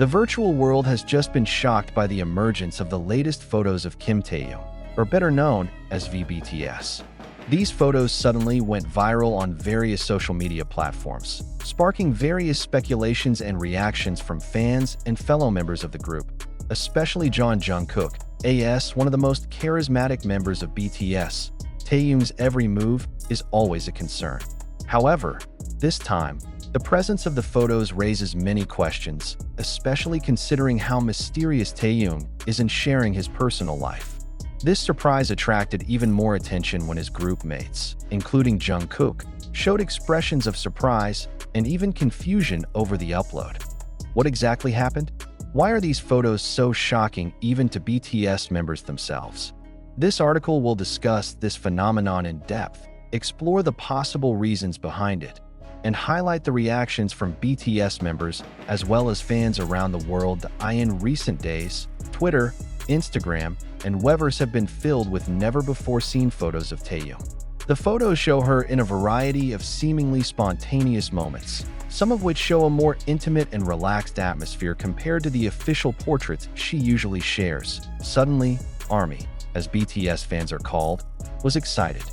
The virtual world has just been shocked by the emergence of the latest photos of Kim Taehyung, or better known as BTS. These photos suddenly went viral on various social media platforms, sparking various speculations and reactions from fans and fellow members of the group, especially Jungkook, one of the most charismatic members of BTS. Taehyung's every move is always a concern. However, this time, the presence of the photos raises many questions, especially considering how mysterious Taehyung is in sharing his personal life. This surprise attracted even more attention when his group mates, including Jungkook, showed expressions of surprise and even confusion over the upload. What exactly happened? Why are these photos so shocking even to BTS members themselves? This article will discuss this phenomenon in depth, explore the possible reasons behind it, and highlight the reactions from BTS members as well as fans around the world. In recent days, Twitter, Instagram, and Weverse have been filled with never-before-seen photos of Taehyung. The photos show her in a variety of seemingly spontaneous moments, some of which show a more intimate and relaxed atmosphere compared to the official portraits she usually shares. Suddenly, ARMY, as BTS fans are called, was excited.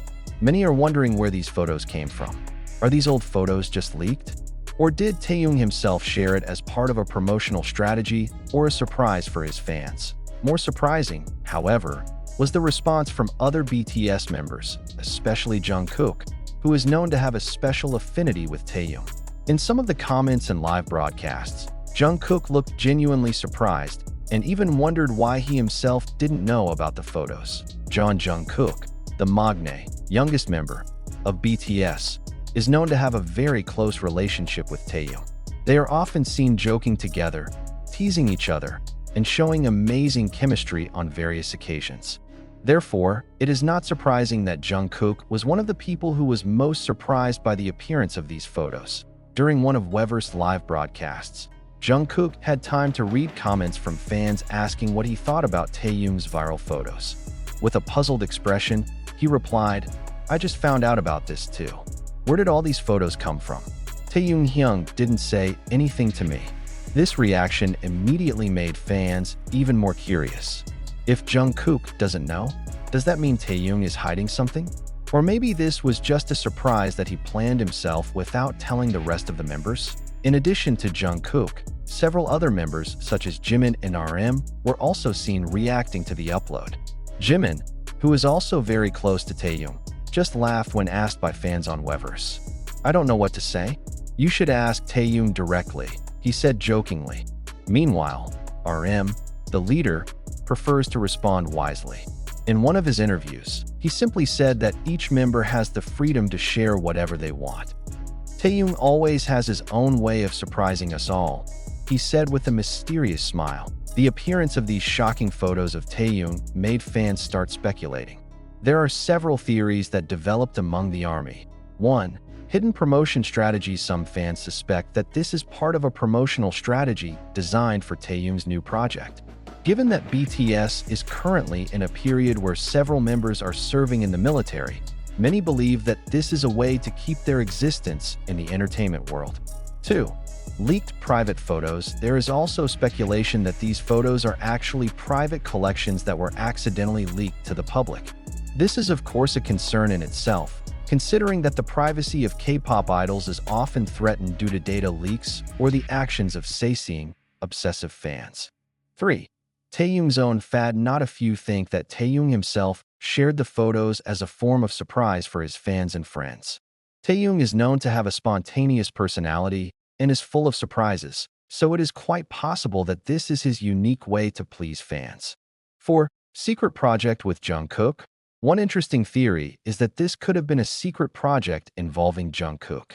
Many are wondering where these photos came from. Are these old photos just leaked? Or did Taehyung himself share it as part of a promotional strategy or a surprise for his fans? More surprising, however, was the response from other BTS members, especially Jungkook, who is known to have a special affinity with Taehyung. In some of the comments and live broadcasts, Jungkook looked genuinely surprised and even wondered why he himself didn't know about the photos. Jungkook, the maknae, youngest member of BTS, is known to have a very close relationship with Taehyung. They are often seen joking together, teasing each other, and showing amazing chemistry on various occasions. Therefore, it is not surprising that Jungkook was one of the people who was most surprised by the appearance of these photos. During one of Weverse's live broadcasts, Jungkook had time to read comments from fans asking what he thought about Taehyung's viral photos. With a puzzled expression, he replied, "I just found out about this too. Where did all these photos come from?" Taehyung didn't say anything to me. This reaction immediately made fans even more curious. If Jungkook doesn't know, does that mean Taehyung is hiding something? Or maybe this was just a surprise that he planned himself without telling the rest of the members? In addition to Jungkook, several other members such as Jimin and RM were also seen reacting to the upload. Jimin, who is also very close to Taehyung, just laughed when asked by fans on Weverse. "I don't know what to say. You should ask Taehyung directly," he said jokingly. Meanwhile, RM, the leader, prefers to respond wisely. In one of his interviews, he simply said that each member has the freedom to share whatever they want. "Taehyung always has his own way of surprising us all," he said with a mysterious smile. The appearance of these shocking photos of Taehyung made fans start speculating. There are several theories that developed among the ARMY. 1. Hidden promotion strategies. Some fans suspect that this is part of a promotional strategy designed for Taehyung's new project. Given that BTS is currently in a period where several members are serving in the military, many believe that this is a way to keep their existence in the entertainment world. 2. Leaked private photos. There is also speculation that these photos are actually private collections that were accidentally leaked to the public. This is of course a concern in itself, considering that the privacy of K-pop idols is often threatened due to data leaks or the actions of saying obsessive fans. 3. Taehyung's own fad. Not a few think that Taehyung himself shared the photos as a form of surprise for his fans and friends. Taehyung is known to have a spontaneous personality and is full of surprises, so it is quite possible that this is his unique way to please fans. 4. Secret project with Jungkook. One interesting theory is that this could have been a secret project involving Jungkook.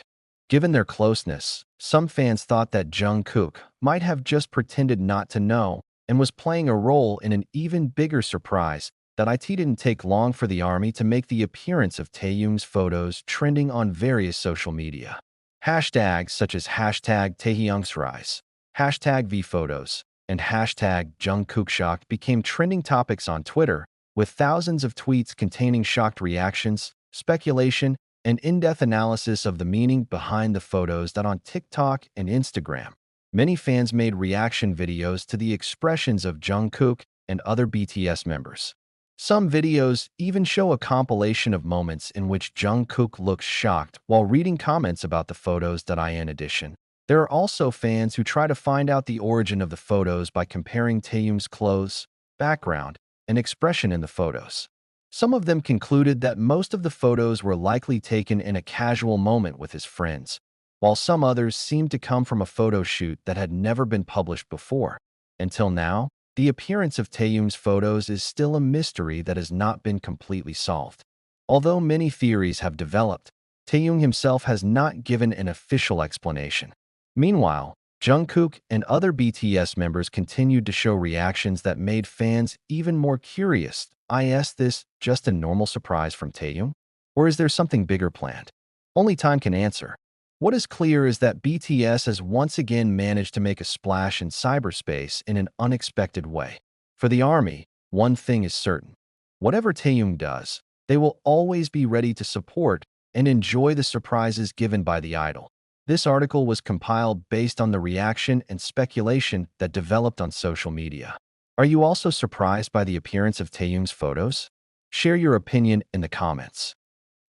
Given their closeness, some fans thought that Jungkook might have just pretended not to know and was playing a role in an even bigger surprise. That it didn't take long for the ARMY to make the appearance of Taehyung's photos trending on various social media. Hashtags such as hashtag #TaehyungSrise, hashtag #VPhotos, and hashtag #JungkookShocked became trending topics on Twitter, with thousands of tweets containing shocked reactions, speculation, and in-depth analysis of the meaning behind the photos. On TikTok and Instagram, Many fans made reaction videos to the expressions of Jungkook and other BTS members. Some videos even show a compilation of moments in which Jungkook looks shocked while reading comments about the photos. In addition, there are also fans who try to find out the origin of the photos by comparing Taehyung's clothes, background, and expression in the photos. Some of them concluded that most of the photos were likely taken in a casual moment with his friends, while some others seemed to come from a photo shoot that had never been published before. Until now, the appearance of Taehyung's photos is still a mystery that has not been completely solved. Although many theories have developed, Taehyung himself has not given an official explanation. Meanwhile, Jungkook and other BTS members continued to show reactions that made fans even more curious. Is this just a normal surprise from Taehyung? Or is there something bigger planned? Only time can answer. What is clear is that BTS has once again managed to make a splash in cyberspace in an unexpected way. For the ARMY, one thing is certain. Whatever Taehyung does, they will always be ready to support and enjoy the surprises given by the idol. This article was compiled based on the reaction and speculation that developed on social media. Are you also surprised by the appearance of Taehyung's photos? Share your opinion in the comments.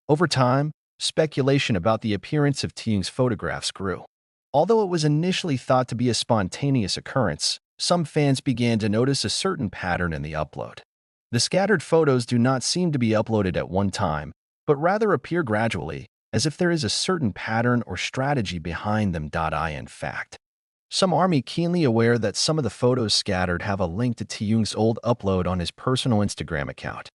Over time, speculation about the appearance of Taehyung's photographs grew. Although it was initially thought to be a spontaneous occurrence, some fans began to notice a certain pattern in the upload. The scattered photos do not seem to be uploaded at one time, but rather appear gradually, as if there is a certain pattern or strategy behind them. In fact, some ARMY keenly aware that some of the photos scattered have a link to Taehyung's old upload on his personal Instagram account.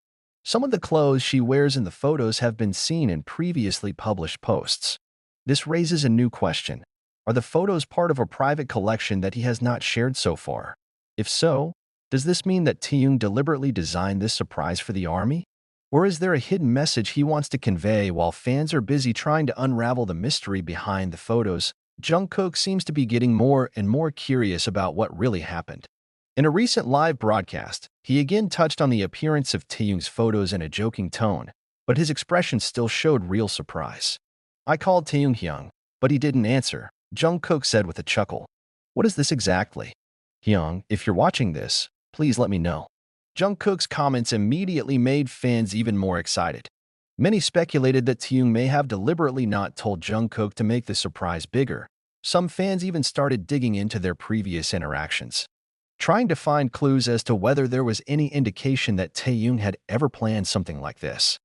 Some of the clothes she wears in the photos have been seen in previously published posts. This raises a new question. Are the photos part of a private collection that he has not shared so far? If so, does this mean that Taehyung deliberately designed this surprise for the ARMY? Or is there a hidden message he wants to convey while fans are busy trying to unravel the mystery behind the photos? Jungkook seems to be getting more and more curious about what really happened. In a recent live broadcast, he again touched on the appearance of Taehyung's photos in a joking tone, but his expression still showed real surprise. "I called Taehyung, but he didn't answer," Jungkook said with a chuckle. "What is this exactly? Hyung, if you're watching this, please let me know." Jungkook's comments immediately made fans even more excited. Many speculated that Taehyung may have deliberately not told Jungkook to make the surprise bigger. Some fans even started digging into their previous interactions, trying to find clues as to whether there was any indication that Taehyung had ever planned something like this.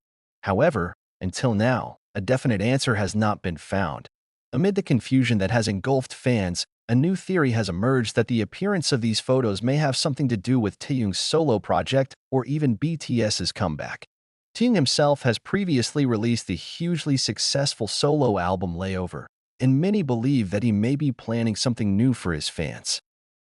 However, until now, a definite answer has not been found. Amid the confusion that has engulfed fans, a new theory has emerged that the appearance of these photos may have something to do with Taehyung's solo project or even BTS's comeback. Taehyung himself has previously released the hugely successful solo album Layover, and many believe that he may be planning something new for his fans.